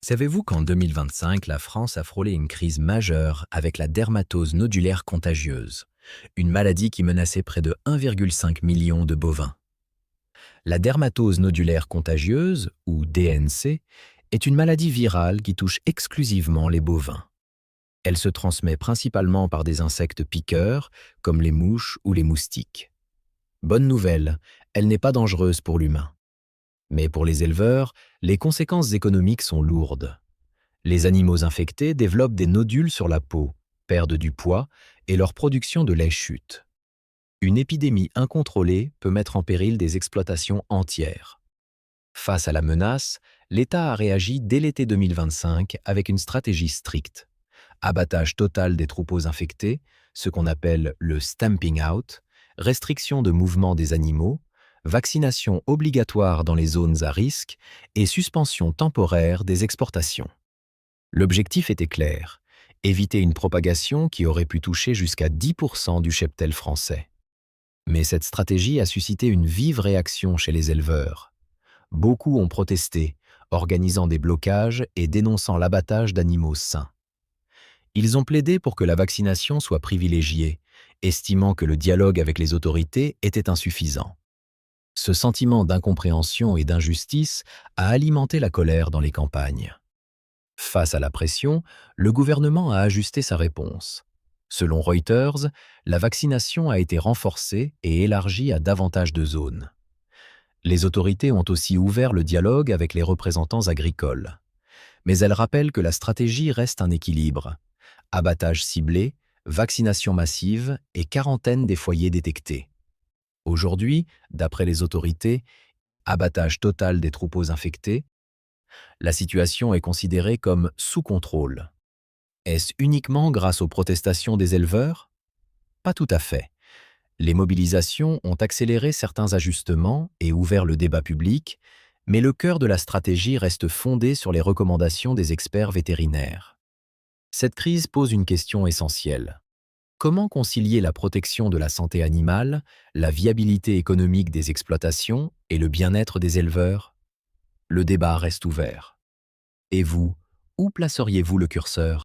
Savez-vous qu'en 2025, la France a frôlé une crise majeure avec la dermatose nodulaire contagieuse, une maladie qui menaçait près de 1,5 million de bovins. La dermatose nodulaire contagieuse, ou DNC, est une maladie virale qui touche exclusivement les bovins. Elle se transmet principalement par des insectes piqueurs, comme les mouches ou les moustiques. Bonne nouvelle, elle n'est pas dangereuse pour l'humain. Mais pour les éleveurs, les conséquences économiques sont lourdes. Les animaux infectés développent des nodules sur la peau, perdent du poids et leur production de lait chute. Une épidémie incontrôlée peut mettre en péril des exploitations entières. Face à la menace, l'État a réagi dès l'été 2025 avec une stratégie stricte. Abattage total des troupeaux infectés, ce qu'on appelle le stamping out, restriction de mouvement des animaux, vaccination obligatoire dans les zones à risque et suspension temporaire des exportations. L'objectif était clair, éviter une propagation qui aurait pu toucher jusqu'à 10% du cheptel français. Mais cette stratégie a suscité une vive réaction chez les éleveurs. Beaucoup ont protesté, organisant des blocages et dénonçant l'abattage d'animaux sains. Ils ont plaidé pour que la vaccination soit privilégiée, estimant que le dialogue avec les autorités était insuffisant. Ce sentiment d'incompréhension et d'injustice a alimenté la colère dans les campagnes. Face à la pression, le gouvernement a ajusté sa réponse. Selon Reuters, la vaccination a été renforcée et élargie à davantage de zones. Les autorités ont aussi ouvert le dialogue avec les représentants agricoles. Mais elles rappellent que la stratégie reste un équilibre. Abattage ciblé, vaccination massive et quarantaine des foyers détectés. Aujourd'hui, d'après les autorités, abattage total des troupeaux infectés, la situation est considérée comme sous contrôle. Est-ce uniquement grâce aux protestations des éleveurs? Pas tout à fait. Les mobilisations ont accéléré certains ajustements et ouvert le débat public, mais le cœur de la stratégie reste fondé sur les recommandations des experts vétérinaires. Cette crise pose une question essentielle. Comment concilier la protection de la santé animale, la viabilité économique des exploitations et le bien-être des éleveurs? Le débat reste ouvert. Et vous, où placeriez-vous le curseur?